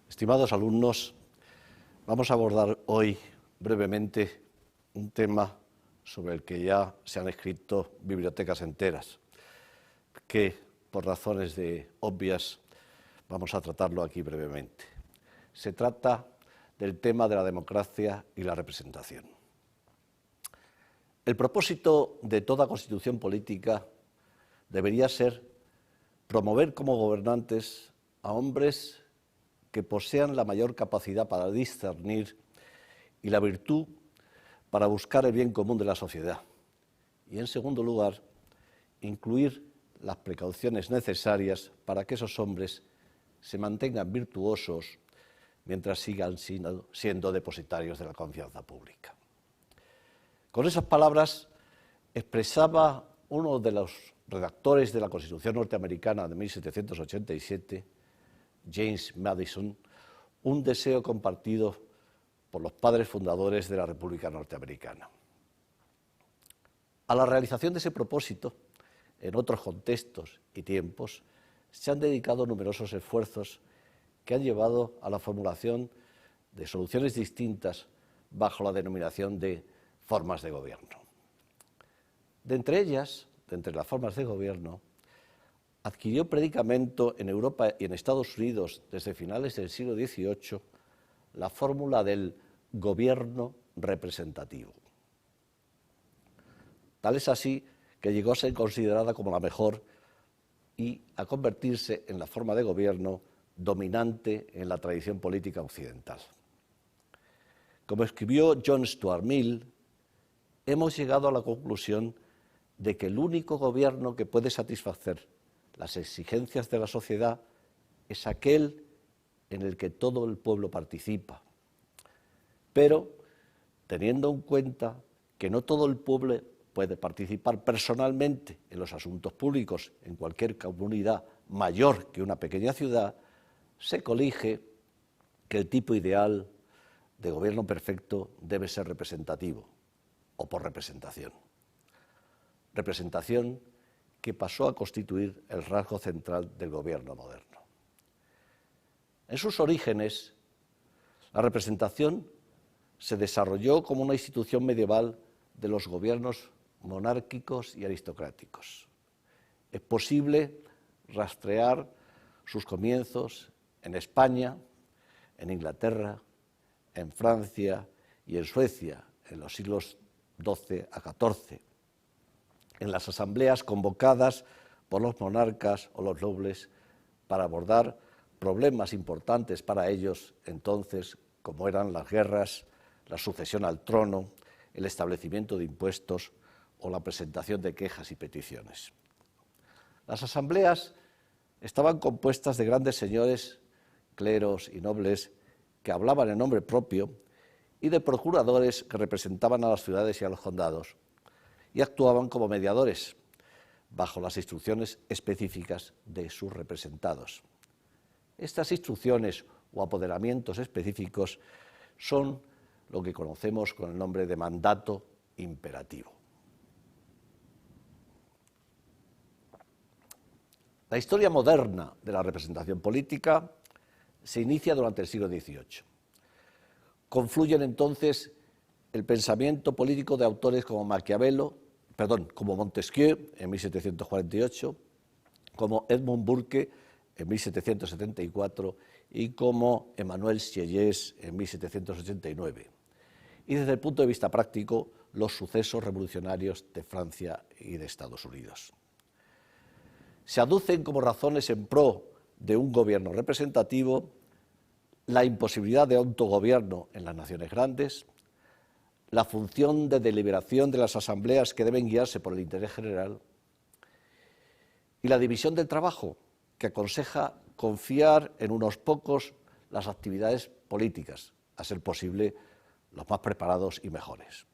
Estimados alumnos, vamos a abordar hoy brevemente un tema sobre el que ya se han escrito bibliotecas enteras, que por razones obvias vamos a tratarlo aquí brevemente. Se trata del tema de la democracia y la representación. El propósito de toda constitución política debería ser promover como gobernantes a hombres que posean la mayor capacidad para discernir y la virtud para buscar el bien común de la sociedad. Y, en segundo lugar, incluir las precauciones necesarias para que esos hombres se mantengan virtuosos mientras sigan siendo depositarios de la confianza pública. Con esas palabras expresaba uno de los redactores de la Constitución norteamericana de 1787, James Madison, un deseo compartido por los padres fundadores de la República Norteamericana. A la realización de ese propósito, en otros contextos y tiempos, se han dedicado numerosos esfuerzos que han llevado a la formulación de soluciones distintas bajo la denominación de formas de gobierno. De entre ellas, de entre las formas de gobierno, adquirió predicamento en Europa y en Estados Unidos desde finales del siglo XVIII la fórmula del gobierno representativo. Tal es así que llegó a ser considerada como la mejor y a convertirse en la forma de gobierno dominante en la tradición política occidental. Como escribió John Stuart Mill, hemos llegado a la conclusión de que el único gobierno que puede satisfacer las exigencias de la sociedad es aquel en el que todo el pueblo participa, pero teniendo en cuenta que no todo el pueblo puede participar personalmente en los asuntos públicos en cualquier comunidad mayor que una pequeña ciudad, se colige que el tipo ideal de gobierno perfecto debe ser representativo o por representación. Representación que pasó a constituir el rasgo central del gobierno moderno. En sus orígenes, la representación se desarrolló como una institución medieval de los gobiernos monárquicos y aristocráticos. Es posible rastrear sus comienzos en España, en Inglaterra, en Francia y en Suecia, en los siglos XII a XIV, en las asambleas convocadas por los monarcas o los nobles para abordar problemas importantes para ellos entonces, como eran las guerras, la sucesión al trono, el establecimiento de impuestos o la presentación de quejas y peticiones. Las asambleas estaban compuestas de grandes señores, cleros y nobles que hablaban en nombre propio y de procuradores que representaban a las ciudades y a los condados y actuaban como mediadores bajo las instrucciones específicas de sus representados. Estas instrucciones o apoderamientos específicos son lo que conocemos con el nombre de mandato imperativo. La historia moderna de la representación política se inicia durante el siglo XVIII. Confluyen entonces el pensamiento político de autores como como Montesquieu en 1748, como Edmund Burke en 1774 y como Emmanuel Sieyès en 1789. Y desde el punto de vista práctico, los sucesos revolucionarios de Francia y de Estados Unidos. Se aducen como razones en pro de un gobierno representativo la imposibilidad de autogobierno en las naciones grandes, la función de deliberación de las asambleas que deben guiarse por el interés general y la división del trabajo que aconseja confiar en unos pocos las actividades políticas, a ser posible los más preparados y mejores.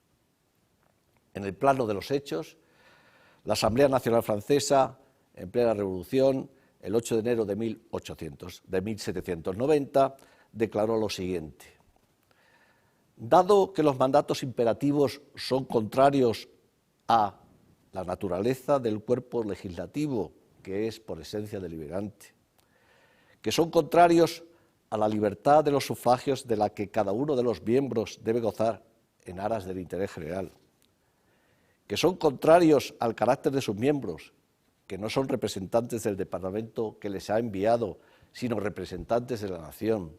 En el plano de los hechos, la Asamblea Nacional Francesa, en plena Revolución, el 8 de enero de 1790, declaró lo siguiente: dado que los mandatos imperativos son contrarios a la naturaleza del cuerpo legislativo, que es por esencia deliberante, que son contrarios a la libertad de los sufragios de la que cada uno de los miembros debe gozar en aras del interés general, que son contrarios al carácter de sus miembros, que no son representantes del departamento que les ha enviado, sino representantes de la nación,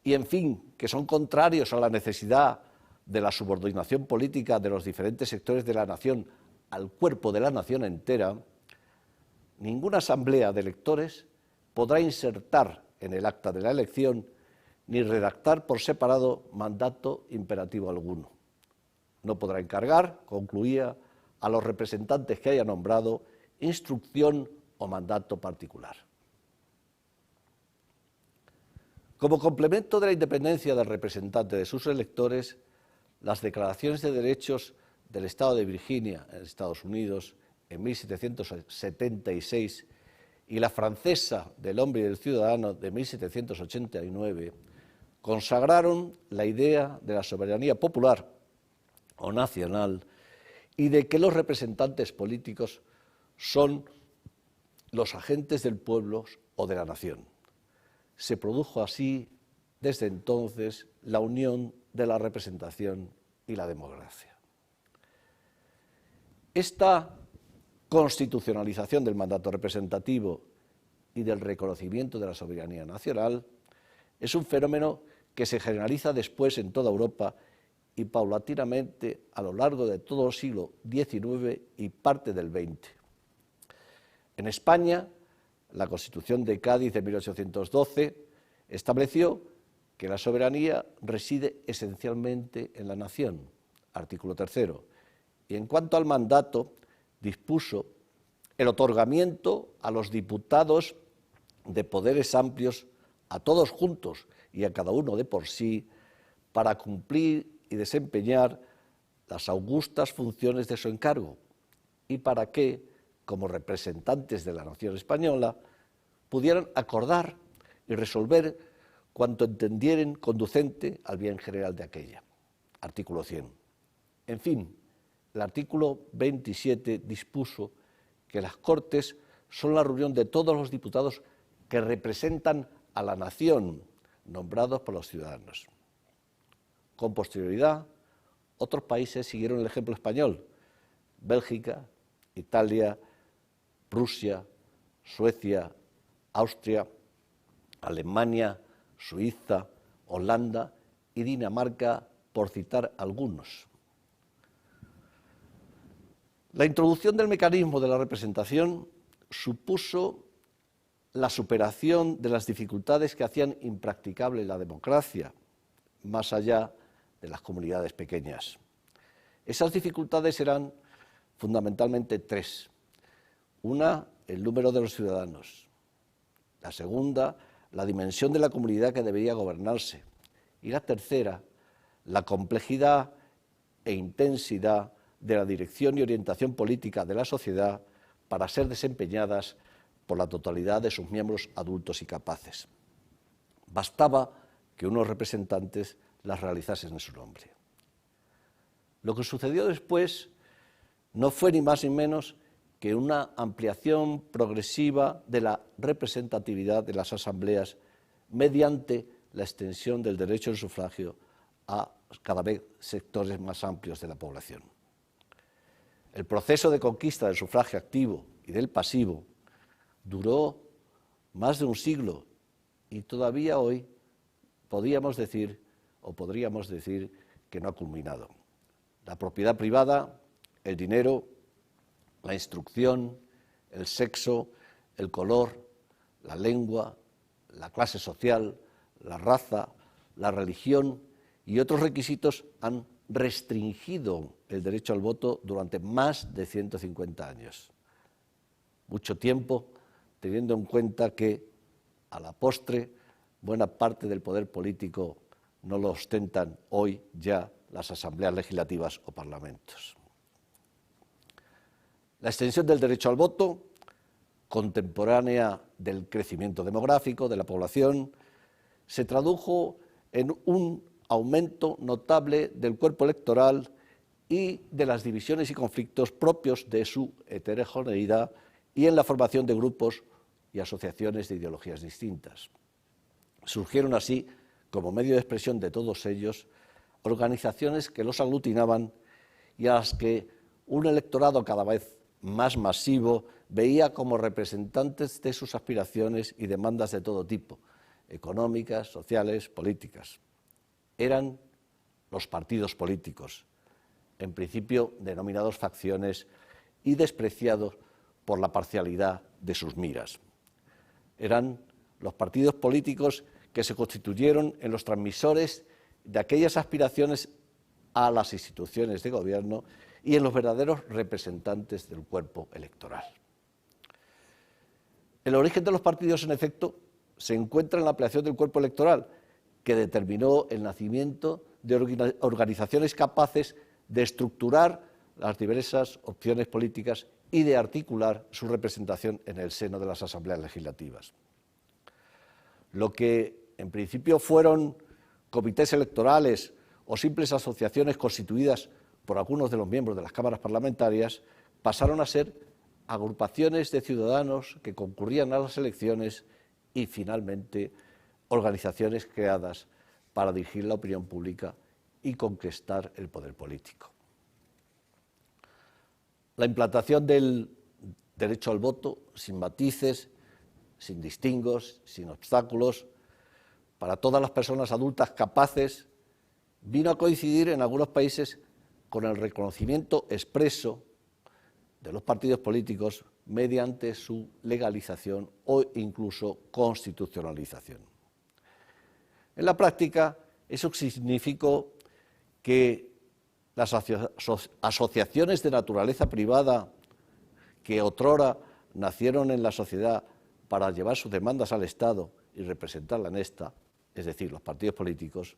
y en fin, que son contrarios a la necesidad de la subordinación política de los diferentes sectores de la nación al cuerpo de la nación entera, ninguna asamblea de electores podrá insertar en el acta de la elección ni redactar por separado mandato imperativo alguno. No podrá encargar, concluía, a los representantes que haya nombrado instrucción o mandato particular. Como complemento de la independencia del representante de sus electores, las declaraciones de derechos del Estado de Virginia, en Estados Unidos, en 1776, y la francesa del hombre y del ciudadano de 1789, consagraron la idea de la soberanía popular o nacional y de que los representantes políticos son los agentes del pueblo o de la nación. Se produjo así, desde entonces, la unión de la representación y la democracia. Esta constitucionalización del mandato representativo y del reconocimiento de la soberanía nacional es un fenómeno que se generaliza después en toda Europa y paulatinamente a lo largo de todo el siglo XIX y parte del XX. En España, la Constitución de Cádiz de 1812 estableció que la soberanía reside esencialmente en la nación, artículo 3, y en cuanto al mandato, dispuso el otorgamiento a los diputados de poderes amplios, a todos juntos y a cada uno de por sí, para cumplir y desempeñar las augustas funciones de su encargo, y para que, como representantes de la nación española, pudieran acordar y resolver cuanto entendieren conducente al bien general de aquella. Artículo 100. En fin, el artículo 27 dispuso que las Cortes son la reunión de todos los diputados que representan a la nación, nombrados por los ciudadanos. Con posterioridad, otros países siguieron el ejemplo español: Bélgica, Italia, Prusia, Suecia, Austria, Alemania, Suiza, Holanda y Dinamarca, por citar algunos. La introducción del mecanismo de la representación supuso la superación de las dificultades que hacían impracticable la democracia, más allá de las comunidades pequeñas. Esas dificultades eran fundamentalmente tres. Una, el número de los ciudadanos. La segunda, la dimensión de la comunidad que debería gobernarse. Y la tercera, la complejidad e intensidad de la dirección y orientación política de la sociedad para ser desempeñadas por la totalidad de sus miembros adultos y capaces. Bastaba que unos representantes las realizasen en su nombre. Lo que sucedió después no fue ni más ni menos que una ampliación progresiva de la representatividad de las asambleas mediante la extensión del derecho al sufragio a cada vez sectores más amplios de la población. El proceso de conquista del sufragio activo y del pasivo duró más de un siglo y todavía hoy podríamos decir que no ha culminado. La propiedad privada, el dinero, la instrucción, el sexo, el color, la lengua, la clase social, la raza, la religión y otros requisitos han restringido el derecho al voto durante más de 150 años. Mucho tiempo, teniendo en cuenta que, a la postre, buena parte del poder político no lo ostentan hoy ya las asambleas legislativas o parlamentos. La extensión del derecho al voto, contemporánea del crecimiento demográfico de la población, se tradujo en un aumento notable del cuerpo electoral y de las divisiones y conflictos propios de su heterogeneidad y en la formación de grupos y asociaciones de ideologías distintas. Surgieron así, como medio de expresión de todos ellos, organizaciones que los aglutinaban y a las que un electorado cada vez más masivo veía como representantes de sus aspiraciones y demandas de todo tipo, económicas, sociales, políticas. Eran los partidos políticos, en principio denominados facciones y despreciados por la parcialidad de sus miras. Eran los partidos políticos que se constituyeron en los transmisores de aquellas aspiraciones a las instituciones de gobierno y en los verdaderos representantes del cuerpo electoral. El origen de los partidos, en efecto, se encuentra en la ampliación del cuerpo electoral, que determinó el nacimiento de organizaciones capaces de estructurar las diversas opciones políticas y de articular su representación en el seno de las asambleas legislativas. Lo que en principio fueron comités electorales o simples asociaciones constituidas por algunos de los miembros de las cámaras parlamentarias pasaron a ser agrupaciones de ciudadanos que concurrían a las elecciones y, finalmente, organizaciones creadas para dirigir la opinión pública y conquistar el poder político. La implantación del derecho al voto, sin matices, sin distingos, sin obstáculos, para todas las personas adultas capaces, vino a coincidir en algunos países con el reconocimiento expreso de los partidos políticos mediante su legalización o incluso constitucionalización. En la práctica, eso significó que las asociaciones de naturaleza privada que otrora nacieron en la sociedad para llevar sus demandas al Estado y representarla en esta, es decir, los partidos políticos,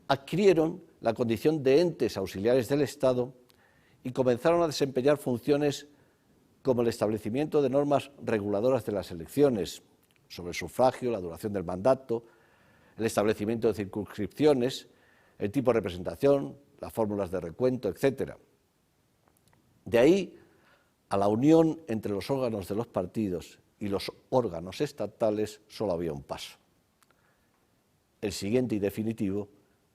adquirieron la condición de entes auxiliares del Estado y comenzaron a desempeñar funciones como el establecimiento de normas reguladoras de las elecciones, sobre el sufragio, la duración del mandato, el establecimiento de circunscripciones, el tipo de representación, las fórmulas de recuento, etc. De ahí a la unión entre los órganos de los partidos y los órganos estatales solo había un paso. El siguiente y definitivo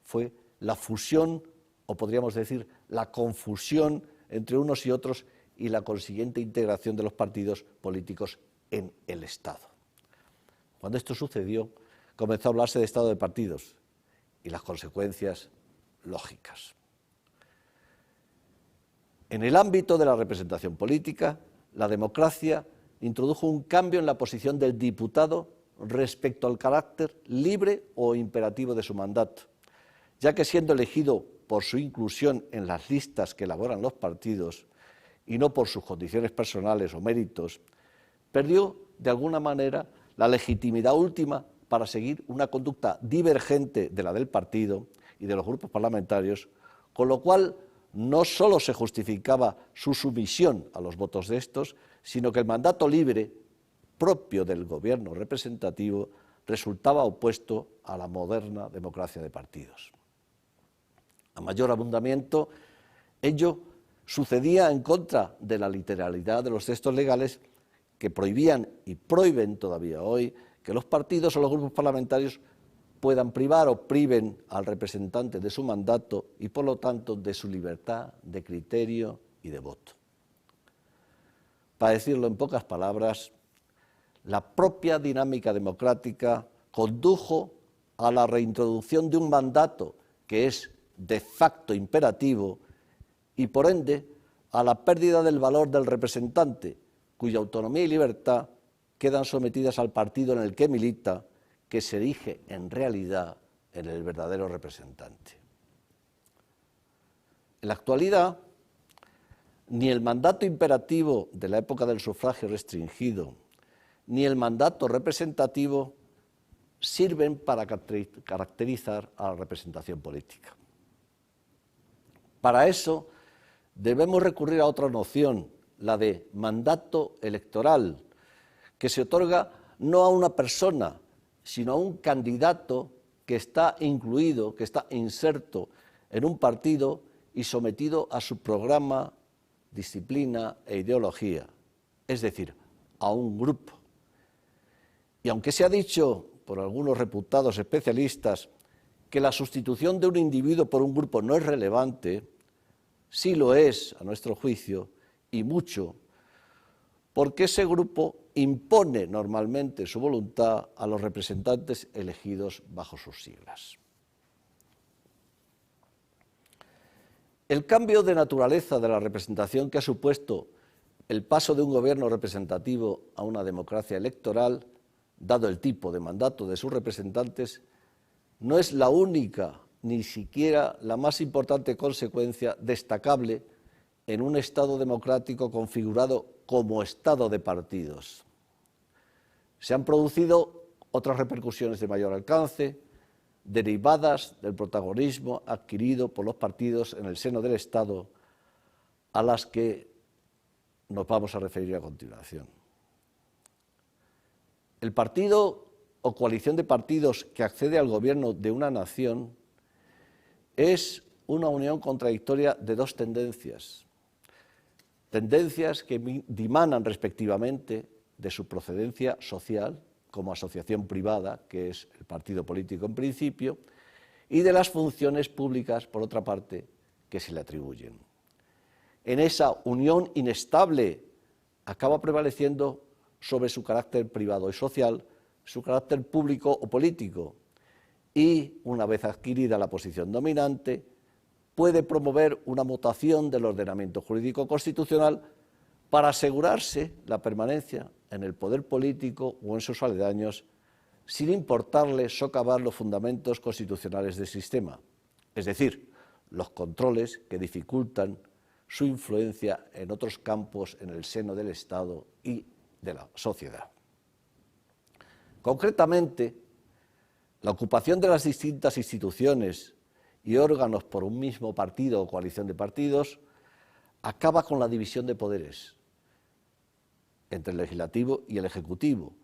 fue la fusión, o podríamos decir la confusión entre unos y otros y la consiguiente integración de los partidos políticos en el Estado. Cuando esto sucedió, comenzó a hablarse de Estado de partidos y las consecuencias lógicas. En el ámbito de la representación política, la democracia introdujo un cambio en la posición del diputado respecto al carácter libre o imperativo de su mandato, ya que siendo elegido por su inclusión en las listas que elaboran los partidos y no por sus condiciones personales o méritos, perdió de alguna manera la legitimidad última para seguir una conducta divergente de la del partido y de los grupos parlamentarios, con lo cual no solo se justificaba su sumisión a los votos de estos, sino que el mandato libre propio del gobierno representativo resultaba opuesto a la moderna democracia de partidos. A mayor abundamiento, ello sucedía en contra de la literalidad de los textos legales que prohibían y prohíben todavía hoy que los partidos o los grupos parlamentarios puedan privar o priven al representante de su mandato y, por lo tanto, de su libertad de criterio y de voto. Para decirlo en pocas palabras, la propia dinámica democrática condujo a la reintroducción de un mandato que es de facto imperativo y, por ende, a la pérdida del valor del representante, cuya autonomía y libertad quedan sometidas al partido en el que milita, que se erige en realidad en el verdadero representante. En la actualidad, ni el mandato imperativo de la época del sufragio restringido, ni el mandato representativo sirven para caracterizar a la representación política. Para eso debemos recurrir a otra noción, la de mandato electoral, que se otorga no a una persona, sino a un candidato que está incluido, que está inserto en un partido y sometido a su programa, disciplina e ideología, es decir, a un grupo. Y aunque se ha dicho por algunos reputados especialistas que la sustitución de un individuo por un grupo no es relevante, sí lo es, a nuestro juicio, y mucho, porque ese grupo impone normalmente su voluntad a los representantes elegidos bajo sus siglas. El cambio de naturaleza de la representación que ha supuesto el paso de un gobierno representativo a una democracia electoral, dado el tipo de mandato de sus representantes, no es la única, ni siquiera la más importante consecuencia destacable en un Estado democrático configurado como Estado de partidos. Se han producido otras repercusiones de mayor alcance, derivadas del protagonismo adquirido por los partidos en el seno del Estado, a las que nos vamos a referir a continuación. El partido o coalición de partidos que accede al gobierno de una nación es una unión contradictoria de dos tendencias que dimanan respectivamente de su procedencia social, como asociación privada, que es el partido político en principio, y de las funciones públicas, por otra parte, que se le atribuyen. En esa unión inestable acaba prevaleciendo sobre su carácter privado y social, su carácter público o político, y, una vez adquirida la posición dominante, puede promover una mutación del ordenamiento jurídico constitucional para asegurarse la permanencia en el poder político o en sus aledaños, sin importarle socavar los fundamentos constitucionales del sistema, es decir, los controles que dificultan su influencia en otros campos en el seno del Estado y de la sociedad. Concretamente, la ocupación de las distintas instituciones y órganos por un mismo partido o coalición de partidos acaba con la división de poderes entre el legislativo y el ejecutivo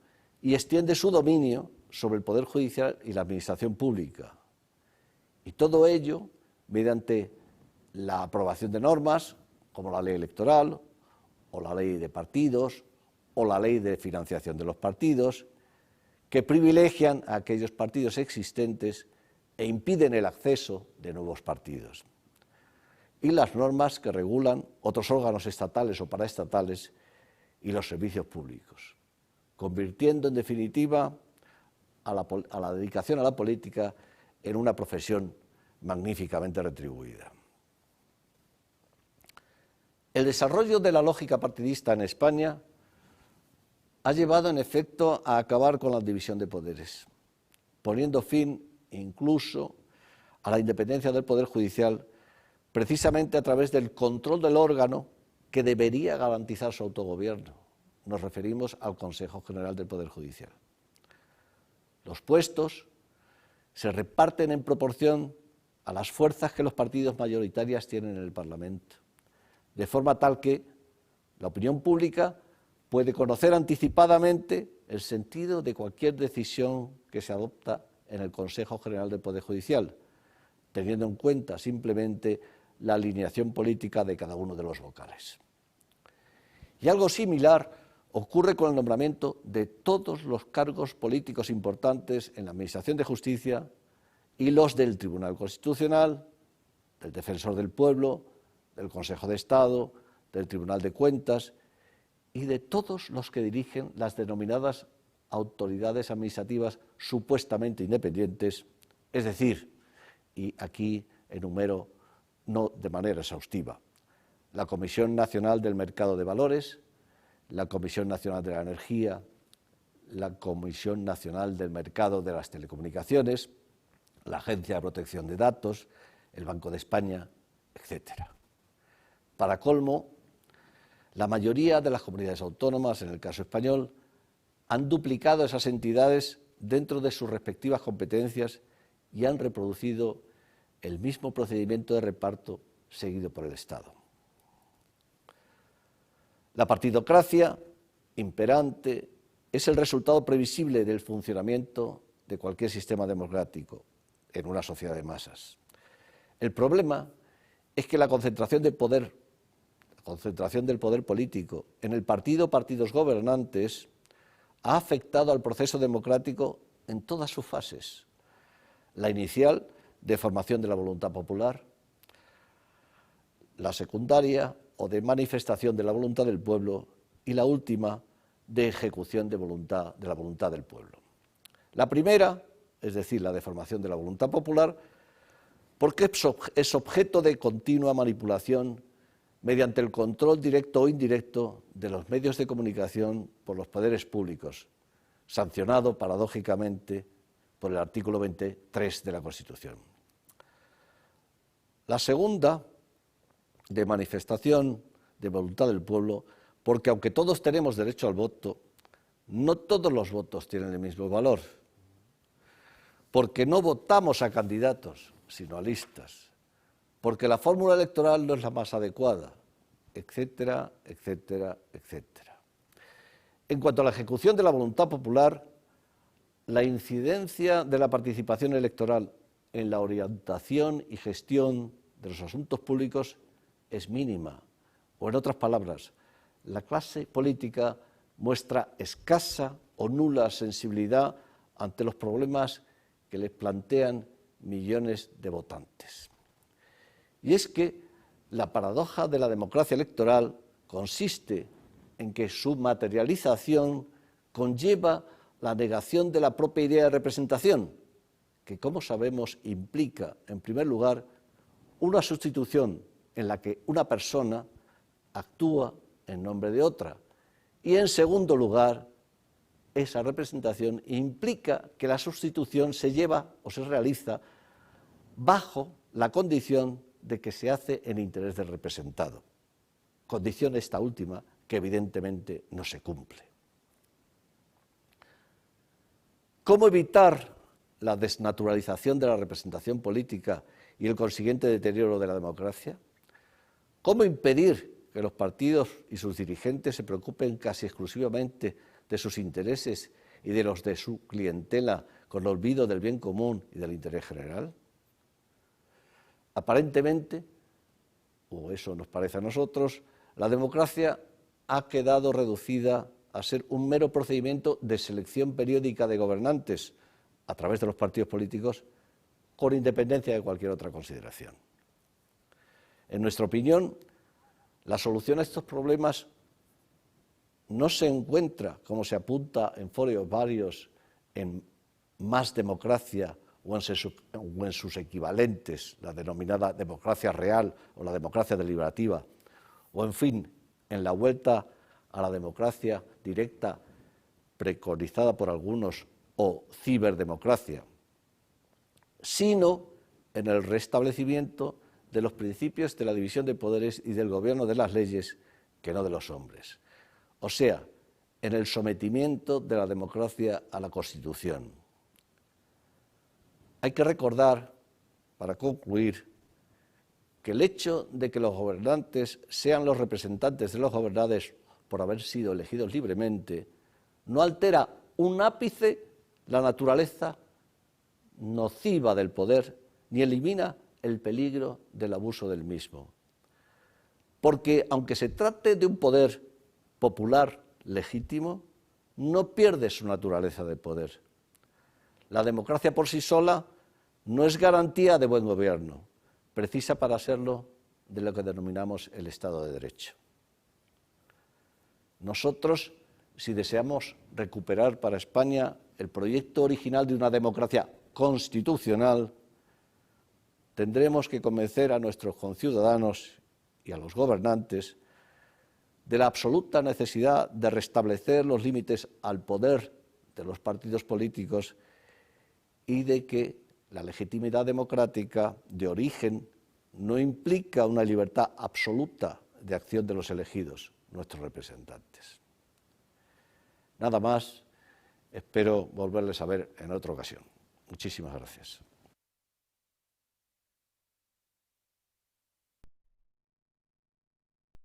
y extiende su dominio sobre el poder judicial y la administración pública. Y todo ello mediante la aprobación de normas como la ley electoral o la ley de partidos o la ley de financiación de los partidos, que privilegian a aquellos partidos existentes e impiden el acceso de nuevos partidos. Y las normas que regulan otros órganos estatales o paraestatales y los servicios públicos, convirtiendo en definitiva a la dedicación a la política en una profesión magníficamente retribuida. El desarrollo de la lógica partidista en España ha llevado en efecto a acabar con la división de poderes, poniendo fin incluso a la independencia del Poder Judicial, precisamente a través del control del órgano que debería garantizar su autogobierno. Nos referimos al Consejo General del Poder Judicial. Los puestos se reparten en proporción a las fuerzas que los partidos mayoritarios tienen en el Parlamento, de forma tal que la opinión pública puede conocer anticipadamente el sentido de cualquier decisión que se adopta en el Consejo General del Poder Judicial, teniendo en cuenta simplemente la alineación política de cada uno de los vocales. Y algo similar ocurre con el nombramiento de todos los cargos políticos importantes en la Administración de Justicia y los del Tribunal Constitucional, del Defensor del Pueblo, del Consejo de Estado, del Tribunal de Cuentas y de todos los que dirigen las denominadas autoridades administrativas supuestamente independientes, es decir, y aquí enumero no de manera exhaustiva, la Comisión Nacional del Mercado de Valores, la Comisión Nacional de la Energía, la Comisión Nacional del Mercado de las Telecomunicaciones, la Agencia de Protección de Datos, el Banco de España, etc. Para colmo, la mayoría de las comunidades autónomas, en el caso español, han duplicado esas entidades dentro de sus respectivas competencias y han reproducido el mismo procedimiento de reparto seguido por el Estado. La partidocracia imperante es el resultado previsible del funcionamiento de cualquier sistema democrático en una sociedad de masas. El problema es que la concentración del poder político en el partido o partidos gobernantes ha afectado al proceso democrático en todas sus fases. La inicial, de formación de la voluntad popular, la secundaria, o de manifestación de la voluntad del pueblo, y la última, de ejecución de la voluntad del pueblo. La primera, es decir, la de formación de la voluntad popular, porque es objeto de continua manipulación mediante el control directo o indirecto de los medios de comunicación por los poderes públicos, sancionado paradójicamente por el artículo 23 de la Constitución. La segunda, de manifestación de voluntad del pueblo, porque aunque todos tenemos derecho al voto, no todos los votos tienen el mismo valor, porque no votamos a candidatos, sino a listas, porque la fórmula electoral no es la más adecuada, etcétera, etcétera, etcétera. En cuanto a la ejecución de la voluntad popular, la incidencia de la participación electoral en la orientación y gestión de los asuntos públicos es mínima, o en otras palabras, la clase política muestra escasa o nula sensibilidad ante los problemas que les plantean millones de votantes. Y es que la paradoja de la democracia electoral consiste en que su materialización conlleva la negación de la propia idea de representación, que, como sabemos, implica, en primer lugar, una sustitución en la que una persona actúa en nombre de otra, y en segundo lugar, esa representación implica que la sustitución se lleva o se realiza bajo la condición de que se hace en interés del representado, condición esta última que evidentemente no se cumple. ¿Cómo evitar la desnaturalización de la representación política y el consiguiente deterioro de la democracia? ¿Cómo impedir que los partidos y sus dirigentes se preocupen casi exclusivamente de sus intereses y de los de su clientela con olvido del bien común y del interés general? Aparentemente, o eso nos parece a nosotros, la democracia ha quedado reducida a ser un mero procedimiento de selección periódica de gobernantes a través de los partidos políticos, con independencia de cualquier otra consideración. En nuestra opinión, la solución a estos problemas no se encuentra, como se apunta en folios varios, en más democracia o en sus equivalentes, la denominada democracia real o la democracia deliberativa, o en fin, en la vuelta a la democracia directa preconizada por algunos o ciberdemocracia, sino en el restablecimiento de los principios de la división de poderes y del gobierno de las leyes, que no de los hombres. O sea, en el sometimiento de la democracia a la Constitución. Hay que recordar, para concluir, que el hecho de que los gobernantes sean los representantes de los gobernados por haber sido elegidos libremente, no altera un ápice la naturaleza nociva del poder, ni elimina el peligro del abuso del mismo. Porque aunque se trate de un poder popular legítimo, no pierde su naturaleza de poder. La democracia por sí sola no es garantía de buen gobierno, precisa para serlo de lo que denominamos el Estado de Derecho. Nosotros, si deseamos recuperar para España el proyecto original de una democracia constitucional, tendremos que convencer a nuestros conciudadanos y a los gobernantes de la absoluta necesidad de restablecer los límites al poder de los partidos políticos y de que la legitimidad democrática de origen no implica una libertad absoluta de acción de los elegidos, nuestros representantes. Nada más, espero volverles a ver en otra ocasión. Muchísimas gracias.